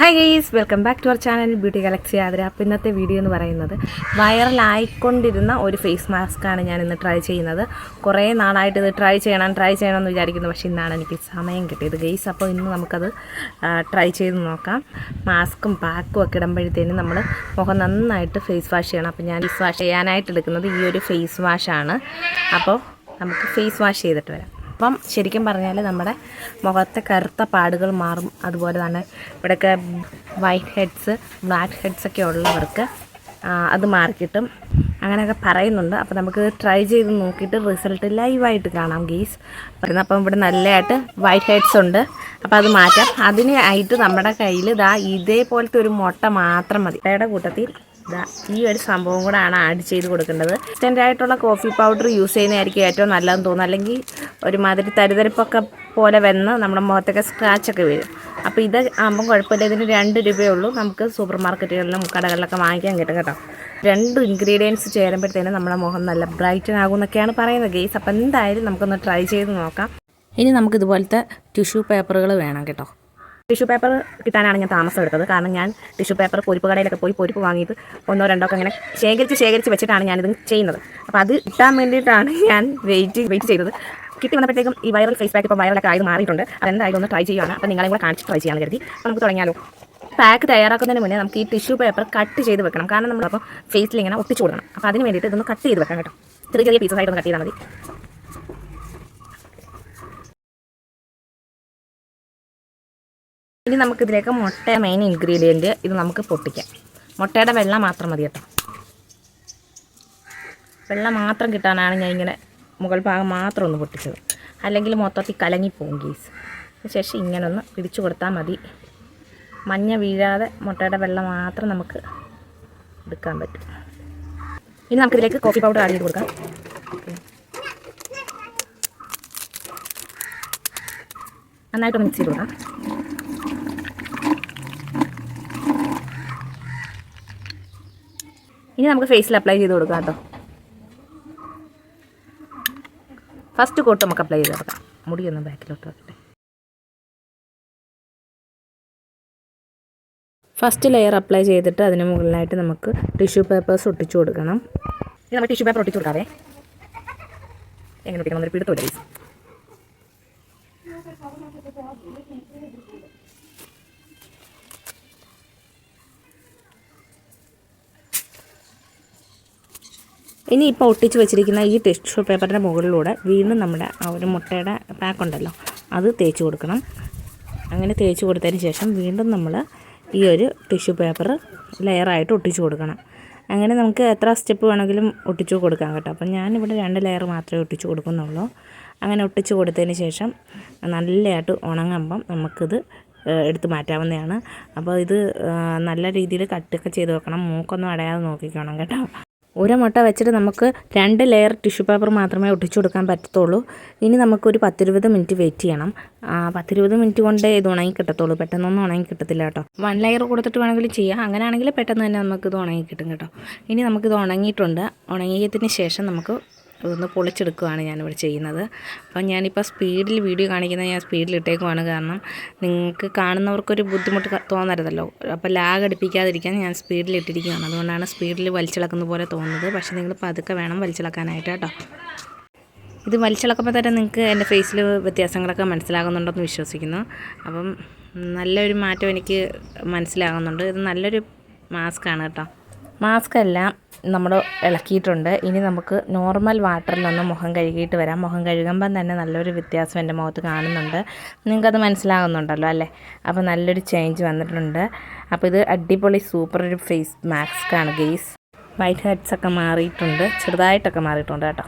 Hi guys, welcome back to our channel beauty galaxy Athira. അപ്പോൾ ഇന്നത്തെ video എന്ന് പറയുന്നത് വൈറലായിക്കൊണ്ടിരുന്ന ഒരു ഫേസ് മാസ്കാണ് ഞാൻ ഇന്ന് ട്രൈ ചെയ്യുന്നത്. കുറേ നാളായിട്ട് ഇത് ട്രൈ ചെയ്യണമെന്ന് വിചാരിക്കുന്നു, പക്ഷേ ഇന്നാണ് എനിക്ക് സമയം കിട്ടിയത് ഗൈസ്. അപ്പോൾ ഇന്ന് നമുക്കത് ട്രൈ ചെയ്ത് നോക്കാം. മാസ്കും പാക്കും ഒക്കെ ഇടുമ്പോഴത്തേനും നമ്മൾ മുഖം നന്നായിട്ട് ഫേസ് വാഷ് ചെയ്യണം. അപ്പോൾ ഞാൻ ഫേസ് വാഷ് ചെയ്യാനായിട്ട് എടുക്കുന്നത് ഈ ഒരു ഫേസ് വാഷാണ്. അപ്പോൾ നമുക്ക് ഫേസ് വാഷ് ചെയ്തിട്ട് വരാം. അപ്പം ശരിക്കും പറഞ്ഞാൽ നമ്മുടെ മുഖത്തെ കറുത്ത പാടുകൾ മാറും. അതുപോലെ തന്നെ ഇവിടെയൊക്കെ വൈറ്റ് ഹെഡ്സ്, ബ്ലാക്ക് ഹെഡ്സൊക്കെ ഉള്ളവർക്ക് അത് മാറിക്കിട്ടും അങ്ങനെയൊക്കെ പറയുന്നുണ്ട്. അപ്പോൾ നമുക്ക് ട്രൈ ചെയ്ത് നോക്കിയിട്ട് റിസൾട്ട് ലൈവായിട്ട് കാണാം ഗീസ്. അപ്പം ഇവിടെ നല്ലതായിട്ട് വൈറ്റ് ഹെഡ്സ് ഉണ്ട്. അപ്പോൾ അത് മാറ്റാം. അതിനായിട്ട് നമ്മുടെ കയ്യിൽ ഇതേപോലത്തെ ഒരു മുട്ട മാത്രം മതി. മുട്ടയുടെ കൂട്ടത്തിൽ ഈ ഒരു സംഭവം കൂടെ ആണ് ആഡ് ചെയ്ത് കൊടുക്കേണ്ടത്. ഇൻസ്റ്റൻ്റ് ആയിട്ടുള്ള കോഫി പൗഡർ യൂസ് ചെയ്യുന്നതായിരിക്കും ഏറ്റവും നല്ലതെന്ന് തോന്നുന്നു. അല്ലെങ്കിൽ ഒരുമാതിരി തരിതരിപ്പൊക്കെ പോലെ വന്ന് നമ്മുടെ മുഖത്തൊക്കെ സ്ക്രാച്ചൊക്കെ വീഴും. അപ്പോൾ ഇത് ആകുമ്പം കുഴപ്പമില്ല. ഇതിന് 2 രൂപയേ ഉള്ളൂ. നമുക്ക് സൂപ്പർ മാർക്കറ്റുകളിലും കടകളിലൊക്കെ വാങ്ങിക്കാൻ കിട്ടും കേട്ടോ. 2 ഇൻഗ്രീഡിയൻസ് ചേരുമ്പോഴത്തേനും നമ്മുടെ മുഖം നല്ല ബ്രൈറ്റൻ ആകും എന്നൊക്കെയാണ് പറയുന്നത് ഗെയ്സ്. അപ്പോൾ എന്തായാലും നമുക്കൊന്ന് ട്രൈ ചെയ്ത് നോക്കാം. ഇനി നമുക്ക് ഇതുപോലത്തെ ടിഷ്യൂ പേപ്പറുകൾ വേണം കേട്ടോ. ടിഷ്യൂ പേപ്പർ കിട്ടാനാണ് ഞാൻ താമസം എടുത്തത്. കാരണം ഞാൻ ടിഷ്യൂ പേപ്പർ പൊരിപ്പ് കടയിലൊക്കെ പോയി പൊരിപ്പ് വാങ്ങിയിട്ട് 1 2 ഒക്കെ അങ്ങനെ ശേഖരിച്ച് വെച്ചിട്ടാണ് ഞാനിത് ചെയ്യുന്നത്. അപ്പോൾ അത് കിട്ടാൻ വേണ്ടിയിട്ടാണ് ഞാൻ വെയിറ്റ് ചെയ്തത്. കിട്ടി വന്നപ്പോഴത്തേക്കും ഈ വൈറൽ ഫേസ് പാക്ക് ഇപ്പോൾ വൈറലൊക്കെ ആയത് മാറിയിട്ടുണ്ട്. അതെന്തായാലും ഒന്ന് ട്രൈ ചെയ്യുകയാണ്. അപ്പോൾ നിങ്ങളെ കൂടെ കാണിച്ച് ട്രൈ ചെയ്യാൻ കരുതി. അപ്പോൾ നമുക്ക് തുടങ്ങിയാലോ. പാക്ക് തയ്യാറാക്കുന്നതിന് മുന്നേ നമുക്ക് ഈ ടിഷ്യൂ പേപ്പർ കട്ട് ചെയ്ത് വെക്കണം. കാരണം നമ്മളപ്പോൾ ഫേസിൽ ഇങ്ങനെ ഒട്ടിച്ചു കൊടുക്കണം. അപ്പോൾ അതിന് വേണ്ടിയിട്ട് ഇതൊന്ന് കട്ട് ചെയ്ത് വെക്കാം കേട്ടോ. ചെറിയ പീസസ് ആയിട്ടൊന്ന് കട്ട് ചെയ്താൽ മതി. ഇനി നമുക്കിതിലേക്ക് മുട്ട മെയിൻ ഇൻഗ്രീഡിയൻറ്റ്. ഇത് നമുക്ക് പൊട്ടിക്കാം. മുട്ടയുടെ വെള്ള മാത്രം മതി കേട്ടോ. വെള്ളം മാത്രം കിട്ടാനാണ് ഞാൻ ഇങ്ങനെ മുകൾ ഭാഗം മാത്രം ഒന്ന് പൊട്ടിച്ചത്. അല്ലെങ്കിൽ മൊത്തത്തിൽ കലങ്ങിപ്പോവും ഗീസ്. ശേഷം ഇങ്ങനെ ഒന്ന് പിടിച്ചു കൊടുത്താൽ മതി. മഞ്ഞ വീഴാതെ മുട്ടയുടെ വെള്ളം മാത്രം നമുക്ക് എടുക്കാൻ പറ്റും. ഇനി നമുക്കിതിലേക്ക് കോഫി പൗഡർ ആഡ് ചെയ്ത് കൊടുക്കാം. നന്നായിട്ടൊന്ന് മിക്സ് ചെയ്ത് കൊടുക്കാം. ഇനി നമുക്ക് ഫേസിൽ അപ്ലൈ ചെയ്ത് കൊടുക്കാം കേട്ടോ. ഫസ്റ്റ് കോട്ട് നമുക്ക് അപ്ലൈ ചെയ്ത് കൊടുക്കാം. മുടിയൊന്ന് ബാക്കിലോട്ട് വെക്കട്ടെ. ഫസ്റ്റ് ലെയർ അപ്ലൈ ചെയ്തിട്ട് അതിന് മുകളിലായിട്ട് നമുക്ക് ടിഷ്യൂ പേപ്പേഴ്സ് ഒട്ടിച്ചു കൊടുക്കണം. ഇനി നമ്മൾ ടിഷ്യൂ പേപ്പർ ഒട്ടിച്ചു കൊടുക്കാവേ. എങ്ങനെ ഒട്ടിക്കണം എന്നൊരു പിടുത്തമില്ല. ഇനി ഇപ്പോൾ ഒട്ടിച്ച് വെച്ചിരിക്കുന്ന ഈ ടിഷ്യൂ പേപ്പറിൻ്റെ മുകളിലൂടെ വീണ്ടും നമ്മുടെ ആ ഒരു മുട്ടയുടെ പാക്കുണ്ടല്ലോ അത് തേച്ച് കൊടുക്കണം. അങ്ങനെ തേച്ച് കൊടുത്തതിന് ശേഷം വീണ്ടും നമ്മൾ ഈ ഒരു ടിഷ്യൂ പേപ്പർ ലെയറായിട്ട് ഒട്ടിച്ച് കൊടുക്കണം. അങ്ങനെ നമുക്ക് എത്ര സ്റ്റെപ്പ് വേണമെങ്കിലും ഒട്ടിച്ച് കൊടുക്കാം കേട്ടോ. അപ്പം ഞാനിവിടെ 2 ലെയർ മാത്രമേ ഒട്ടിച്ച് കൊടുക്കുന്നുള്ളൂ. അങ്ങനെ ഒട്ടിച്ച് കൊടുത്തതിന് ശേഷം നല്ലതായിട്ട് ഉണങ്ങുമ്പം നമുക്കിത് എടുത്ത് മാറ്റാവുന്നതാണ്. അപ്പോൾ ഇത് നല്ല രീതിയിൽ കട്ടൊക്കെ ചെയ്ത് വെക്കണം. മൂക്കൊന്നും അടയാതെ നോക്കിക്കണം കേട്ടോ. ഒരു മുട്ട വെച്ചിട്ട് നമുക്ക് 2 ലെയർ ടിഷ്യൂ പേപ്പർ മാത്രമേ ഒട്ടിച്ചു കൊടുക്കാൻ പറ്റത്തുള്ളൂ. ഇനി നമുക്കൊരു 10-20 മിനിറ്റ് വെയിറ്റ് ചെയ്യണം. 10-20 മിനിറ്റ് കൊണ്ടേ ഇത് ഉണങ്ങി കിട്ടത്തുള്ളൂ. പെട്ടെന്നൊന്നും ഉണങ്ങി കിട്ടത്തില്ല കേട്ടോ. 1 ലെയർ കൊടുത്തിട്ട് വേണമെങ്കിലും ചെയ്യാം. അങ്ങനെയാണെങ്കിൽ പെട്ടെന്ന് തന്നെ നമുക്കിത് ഉണങ്ങി കിട്ടും കേട്ടോ. ഇനി നമുക്കിത് ഉണങ്ങിയിട്ടുണ്ട്. ഉണങ്ങിയതിന് ശേഷം നമുക്ക് ഇതൊന്ന് പൊളിച്ചെടുക്കുകയാണ് ഞാനിവിടെ ചെയ്യുന്നത്. അപ്പം ഞാനിപ്പോൾ സ്പീഡിൽ വീഡിയോ കാണിക്കുന്നത് ഞാൻ സ്പീഡിലിട്ടേക്കുവാണ്. കാരണം നിങ്ങൾക്ക് കാണുന്നവർക്കൊരു ബുദ്ധിമുട്ട് തോന്നരുതല്ലോ. അപ്പോൾ ലാഗ് അടിപ്പിക്കാതിരിക്കാൻ ഞാൻ സ്പീഡിലിട്ടിരിക്കുകയാണ്. അതുകൊണ്ടാണ് സ്പീഡിൽ വലിച്ചിളക്കുന്ന പോലെ തോന്നുന്നത്. പക്ഷേ നിങ്ങൾ പതുക്കെ വേണം വലിച്ചിളക്കാനായിട്ട് കേട്ടോ. ഇത് വലിച്ചിളക്കുമ്പോൾ തന്നെ നിങ്ങൾക്ക് എൻ്റെ ഫേസിൽ വ്യത്യാസങ്ങളൊക്കെ മനസ്സിലാകുന്നുണ്ടെന്ന് വിശ്വസിക്കുന്നു. അപ്പം നല്ലൊരു മാറ്റം എനിക്ക് മനസ്സിലാകുന്നുണ്ട്. ഇത് നല്ലൊരു മാസ്കാണ് കേട്ടോ. മാസ്ക് എല്ലാം നമ്മൾ ഇളക്കിയിട്ടുണ്ട്. ഇനി നമുക്ക് നോർമൽ വാട്ടറിലൊന്ന് മുഖം കഴുകിയിട്ട് വരാം. മുഖം കഴുകുമ്പം തന്നെ നല്ലൊരു വ്യത്യാസം എൻ്റെ മുഖത്ത് കാണുന്നുണ്ട്. നിങ്ങൾക്കത് മനസ്സിലാകുന്നുണ്ടല്ലോ അല്ലേ? അപ്പോൾ നല്ലൊരു ചേഞ്ച് വന്നിട്ടുണ്ട്. അപ്പോൾ ഇത് അടിപൊളി സൂപ്പർ ഒരു ഫേസ് മാസ്കാണ് ഗെയ്സ്. വൈറ്റ് ഹെഡ്സൊക്കെ മാറിയിട്ടുണ്ട്, ചെറുതായിട്ടൊക്കെ മാറിയിട്ടുണ്ട് കേട്ടോ.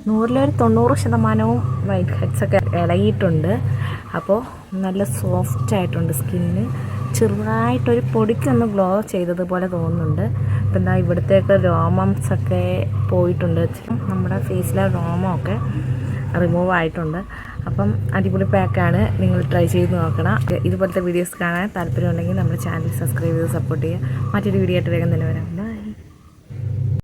100-ൽ 90% വൈറ്റ് ഹെഡ്സൊക്കെ ഇളകിയിട്ടുണ്ട്. അപ്പോൾ നല്ല സോഫ്റ്റ് ആയിട്ടുണ്ട് സ്കിന്ന്. ചെറുതായിട്ടൊരു പൊടിക്കൊന്ന് ഗ്ലോ ചെയ്തതുപോലെ തോന്നുന്നുണ്ട്. അപ്പോൾ എന്താ ഇവിടുത്തെയൊക്കെ രോമംസൊക്കെ പോയിട്ടുണ്ട്. നമ്മുടെ ഫേസിലെ രോമമൊക്കെ റിമൂവ് ആയിട്ടുണ്ട്. അപ്പം അടിപൊളി പാക്കാണ്. നിങ്ങൾ ട്രൈ ചെയ്ത് നോക്കണം. ഇതുപോലത്തെ വീഡിയോസ് കാണാൻ താല്പര്യമുണ്ടെങ്കിൽ നമ്മുടെ ചാനൽ സബ്സ്ക്രൈബ് ചെയ്ത് സപ്പോർട്ട് ചെയ്യുക. മറ്റൊരു വീഡിയോ ആയിട്ട് വേഗം തന്നെ വരാം.